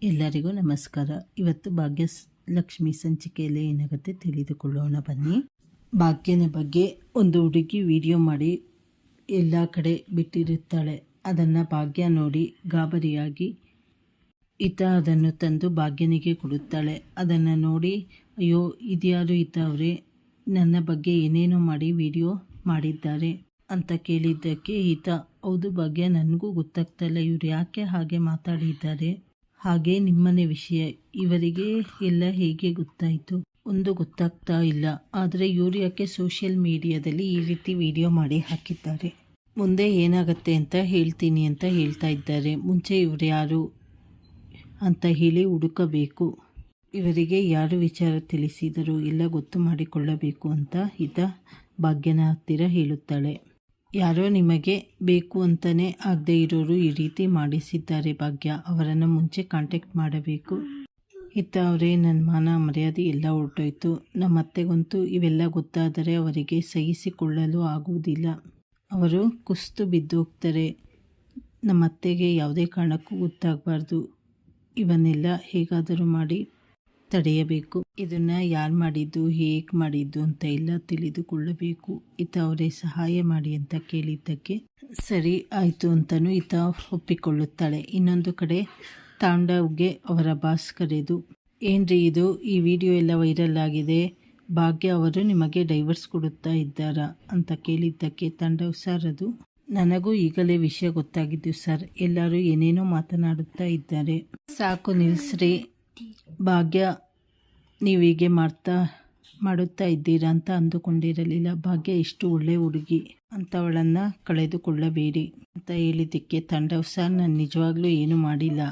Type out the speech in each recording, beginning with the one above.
ಎಲ್ಲರಿಗೂ ನಮಸ್ಕಾರ. ಇವತ್ತು ಭಾಗ್ಯಲಕ್ಷ್ಮಿ ಸಂಚಿಕೆಯಲ್ಲಿ ಏನಾಗುತ್ತೆ ತಿಳಿದುಕೊಳ್ಳೋಣ ಬನ್ನಿ. ಭಾಗ್ಯನ ಬಗ್ಗೆ ಒಂದು ಹುಡುಗಿ ವಿಡಿಯೋ ಮಾಡಿ ಎಲ್ಲ ಕಡೆ ಬಿಟ್ಟಿರುತ್ತಾಳೆ. ಅದನ್ನು ಭಾಗ್ಯ ನೋಡಿ ಗಾಬರಿಯಾಗಿ ಅದನ್ನು ತಂದು ಭಾಗ್ಯನಿಗೆ ಕೊಡುತ್ತಾಳೆ. ಅದನ್ನು ನೋಡಿ ಅಯ್ಯೋ ಇದ್ಯಾರು ಅವರೇ ನನ್ನ ಬಗ್ಗೆ ಏನೇನೋ ಮಾಡಿ ವಿಡಿಯೋ ಮಾಡಿದ್ದಾರೆ ಅಂತ ಕೇಳಿದ್ದಕ್ಕೆ ಹೌದು ಭಾಗ್ಯ, ನನಗೂ ಗೊತ್ತಾಗ್ತಾಯಿಲ್ಲ ಇವ್ರು ಯಾಕೆ ಹಾಗೆ ಮಾತಾಡಿದ್ದಾರೆ, ಹಾಗೆ ನಿಮ್ಮನೆ ವಿಷಯ ಇವರಿಗೆ ಎಲ್ಲ ಹೇಗೆ ಗೊತ್ತಾಯಿತು ಒಂದು ಗೊತ್ತಾಗ್ತಾ ಇಲ್ಲ. ಆದರೆ ಇವರು ಯಾಕೆ ಸೋಷಿಯಲ್ ಮೀಡಿಯಾದಲ್ಲಿ ಈ ರೀತಿ ವಿಡಿಯೋ ಮಾಡಿ ಹಾಕಿದ್ದಾರೆ, ಮುಂದೆ ಏನಾಗುತ್ತೆ ಅಂತ ಹೇಳ್ತೀನಿ ಅಂತ ಹೇಳ್ತಾ ಇದ್ದಾರೆ. ಮುಂಚೆ ಇವರು ಯಾರು ಅಂತ ಹೇಳಿ ಹುಡುಕಬೇಕು, ಇವರಿಗೆ ಯಾರು ವಿಚಾರ ತಿಳಿಸಿದರು ಎಲ್ಲ ಗೊತ್ತು ಮಾಡಿಕೊಳ್ಳಬೇಕು ಅಂತ ಭಾಗ್ಯನ ಹತ್ತಿರ ಹೇಳುತ್ತಾಳೆ. ಯಾರೋ ನಿಮಗೆ ಬೇಕು ಅಂತಲೇ ಆಗದೆ ಇರೋರು ಈ ರೀತಿ ಮಾಡಿಸಿದ್ದಾರೆ ಭಾಗ್ಯ, ಅವರನ್ನು ಮುಂಚೆ ಕಾಂಟ್ಯಾಕ್ಟ್ ಮಾಡಬೇಕು. ಅವರೇ ನನ್ನ ಮಾನ ಮರ್ಯಾದೆ ಎಲ್ಲ ಹೊರಟೋಯ್ತು. ನಮ್ಮ ಅತ್ತೆಗಂತೂ ಇವೆಲ್ಲ ಗೊತ್ತಾದರೆ ಅವರಿಗೆ ಸಹಿಸಿಕೊಳ್ಳಲು ಆಗುವುದಿಲ್ಲ, ಅವರು ಕುಸ್ತು ಬಿದ್ದು ಹೋಗ್ತಾರೆ. ನಮ್ಮ ಅತ್ತೆಗೆ ಯಾವುದೇ ಕಾರಣಕ್ಕೂ ಗೊತ್ತಾಗಬಾರ್ದು, ಇವನ್ನೆಲ್ಲ ಹೇಗಾದರೂ ಮಾಡಿ ತಡೆಯಬೇಕು. ಇದನ್ನು ಯಾರು ಮಾಡಿದ್ದು ಹೇಗೆ ಮಾಡಿದ್ದು ಅಂತ ಎಲ್ಲ ತಿಳಿದುಕೊಳ್ಳಬೇಕು. ಅವರೇ ಸಹಾಯ ಮಾಡಿ ಅಂತ ಕೇಳಿದ್ದಕ್ಕೆ ಸರಿ ಆಯಿತು ಅಂತಲೂ ಒಪ್ಪಿಕೊಳ್ಳುತ್ತಾಳೆ. ಇನ್ನೊಂದು ಕಡೆ ತಾಂಡವ್ಗೆ ಅವರ ಬಾಸ್ ಕರೆದು ಏನ್ರಿ ಇದು ಈ ವಿಡಿಯೋ ಎಲ್ಲ ವೈರಲ್ ಆಗಿದೆ, ಭಾಗ್ಯ ಅವರು ನಿಮಗೆ ಡೈವರ್ಸ್ ಕೊಡುತ್ತಾ ಇದ್ದಾರಾ ಅಂತ ಕೇಳಿದ್ದಕ್ಕೆ ತಾಂಡವ್ ಸರ್ ಅದು ನನಗೂ ಈಗಲೇ ವಿಷಯ ಗೊತ್ತಾಗಿದ್ದು ಸರ್, ಎಲ್ಲರೂ ಏನೇನೋ ಮಾತನಾಡುತ್ತಾ ಇದ್ದಾರೆ, ಸಾಕು ನಿಲ್ಲಿಸ್ರಿ ಭಾಗ್ಯ, ನೀವೀಗೆ ಮಾಡುತ್ತಾ ಇದ್ದೀರಾ ಅಂತ ಅಂದುಕೊಂಡಿರಲಿಲ್ಲ. ಭಾಗ್ಯ ಇಷ್ಟು ಒಳ್ಳೆ ಹುಡುಗಿ ಅಂಥವಳನ್ನು ಕಳೆದುಕೊಳ್ಳಬೇಡಿ ಅಂತ ಹೇಳಿದ್ದಕ್ಕೆ ತಾಂಡವ್ ಸರ್, ನಾನು ನಿಜವಾಗ್ಲೂ ಏನೂ ಮಾಡಿಲ್ಲ,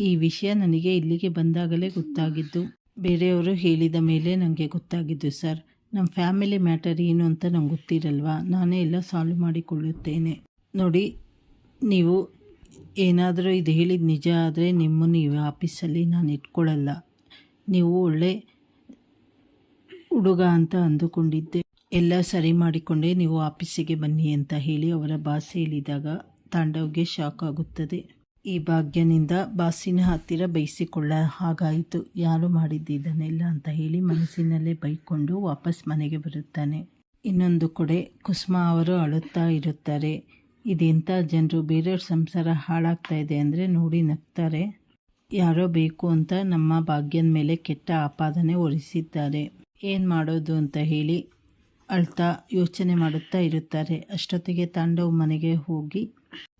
ಈ ವಿಷಯ ನನಗೆ ಇಲ್ಲಿಗೆ ಬಂದಾಗಲೇ ಗೊತ್ತಾಗಿದ್ದು, ಬೇರೆಯವರು ಹೇಳಿದ ಮೇಲೆ ನನಗೆ ಗೊತ್ತಾಗಿದ್ದು ಸರ್, ನಮ್ಮ ಫ್ಯಾಮಿಲಿ ಮ್ಯಾಟರ್ ಏನು ಅಂತ ನಂಗೆ ಗೊತ್ತಿರಲ್ವಾ, ನಾನೇ ಎಲ್ಲ ಸಾಲ್ವ್ ಮಾಡಿಕೊಳ್ಳುತ್ತೇನೆ. ನೋಡಿ, ನೀವು ಏನಾದರೂ ಇದು ಹೇಳಿದ ನಿಜ ಆದರೆ ನಿಮ್ಮನ್ನು ಈ ಆಫೀಸಲ್ಲಿ ನಾನು ಇಟ್ಕೊಳ್ಳಲ್ಲ, ನೀವು ಒಳ್ಳೆ ಹುಡುಗ ಅಂತ ಅಂದುಕೊಂಡಿದ್ದೆ, ಎಲ್ಲ ಸರಿ ಮಾಡಿಕೊಂಡೇ ನೀವು ಆಫೀಸಿಗೆ ಬನ್ನಿ ಅಂತ ಹೇಳಿ ಅವರ ಬಾಸ್ ಹೇಳಿದಾಗ ತಾಂಡವ್ಗೆ ಶಾಕ್ ಆಗುತ್ತದೆ. ಈ ಭಾಗ್ಯನಿಂದ ಬಾಸಿನ ಹತ್ತಿರ ಬೈಸಿಕೊಳ್ಳ ಹಾಗಾಯಿತು, ಯಾರು ಮಾಡಿದ್ದಿದ್ದನ್ನೆಲ್ಲ ಅಂತ ಹೇಳಿ ಮನಸ್ಸಿನಲ್ಲೇ ಬೈಕೊಂಡು ವಾಪಸ್ ಮನೆಗೆ ಬರುತ್ತಾನೆ. ಇನ್ನೊಂದು ಕಡೆ ಕುಸುಮ ಅವರು ಅಳುತ್ತಾ ಇರುತ್ತಾರೆ. ಇದೆಂಥ ಜನರು, ಬೇರೆಯವ್ರ ಸಂಸಾರ ಹಾಳಾಗ್ತಾ ಇದೆ ಅಂದರೆ ನೋಡಿ ನಗ್ತಾರೆ, ಯಾರೋ ಬೇಕು ಅಂತ ನಮ್ಮ ಭಾಗ್ಯನ ಮೇಲೆ ಕೆಟ್ಟ ಆಪಾದನೆ ಹೊರಿಸಿದ್ದಾರೆ, ಏನು ಮಾಡೋದು ಅಂತ ಹೇಳಿ ಅಳ್ತಾ ಯೋಚನೆ ಮಾಡುತ್ತಾ ಇರುತ್ತಾರೆ. ಅಷ್ಟೊತ್ತಿಗೆ ತಾಂಡವ್ ಮನೆಗೆ ಹೋಗಿ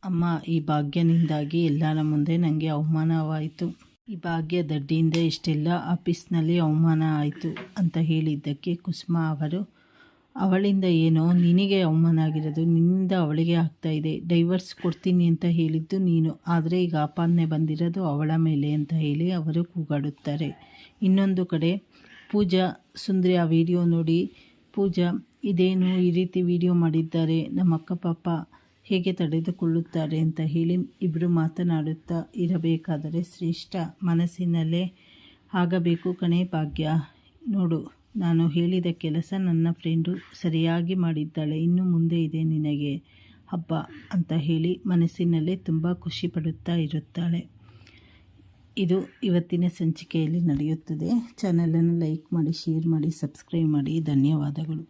ಅಮ್ಮ, ಈ ಭಾಗ್ಯನಿಂದಾಗಿ ಎಲ್ಲರ ಮುಂದೆ ನನಗೆ ಅವಮಾನವಾಯಿತು, ಈ ಭಾಗ್ಯ ದಡ್ಡಿಯಿಂದ ಇಷ್ಟೆಲ್ಲ ಆಫೀಸ್ನಲ್ಲಿ ಅವಮಾನ ಆಯಿತು ಅಂತ ಹೇಳಿದ್ದಕ್ಕೆ ಕುಸುಮ ಅವರು ಅವಳಿಂದ ಏನೋ ನಿನಗೆ ಅವಮಾನ ಆಗಿರೋದು, ನಿನ್ನಿಂದ ಅವಳಿಗೆ ಆಗ್ತಾಯಿದೆ, ಡೈವರ್ಸ್ ಕೊಡ್ತೀನಿ ಅಂತ ಹೇಳಿದ್ದು ನೀನು, ಆದರೆ ಈಗ ಆಪಾದನೆ ಬಂದಿರೋದು ಅವಳ ಮೇಲೆ ಅಂತ ಹೇಳಿ ಅವರು ಕೂಗಾಡುತ್ತಾರೆ. ಇನ್ನೊಂದು ಕಡೆ ಪೂಜಾ ಸುಂದರಿ ಆ ವಿಡಿಯೋ ನೋಡಿ, ಪೂಜಾ ಇದೇನು ಈ ರೀತಿ ವಿಡಿಯೋ ಮಾಡಿದ್ದಾರೆ, ನಮ್ಮ ಅಕ್ಕ ಪಾಪ ಹೇಗೆ ತಡೆದುಕೊಳ್ಳುತ್ತಾರೆ ಅಂತ ಹೇಳಿ ಇಬ್ಬರು ಮಾತನಾಡುತ್ತಾ ಇರಬೇಕಾದರೆ ಶ್ರೇಷ್ಠ ಮನಸ್ಸಿನಲ್ಲೇ ಆಗಬೇಕು ಕಣೆ ಭಾಗ್ಯ, ನೋಡು ನಾನು ಹೇಳಿದ ಕೆಲಸ ನನ್ನ ಫ್ರೆಂಡು ಸರಿಯಾಗಿ ಮಾಡಿದ್ದಾಳೆ, ಇನ್ನು ಮುಂದೆ ಇದೆ ನಿನಗೆ ಹಬ್ಬ ಅಂತ ಹೇಳಿ ಮನಸ್ಸಿನಲ್ಲೇ ತುಂಬ ಖುಷಿ ಪಡುತ್ತಾ ಇರುತ್ತಾಳೆ. ಇದು ಇವತ್ತಿನ ಸಂಚಿಕೆಯಲ್ಲಿ ನಡೆಯುತ್ತದೆ. ಚಾನಲನ್ನು ಲೈಕ್ ಮಾಡಿ, ಶೇರ್ ಮಾಡಿ, ಸಬ್ಸ್ಕ್ರೈಬ್ ಮಾಡಿ. ಧನ್ಯವಾದಗಳು.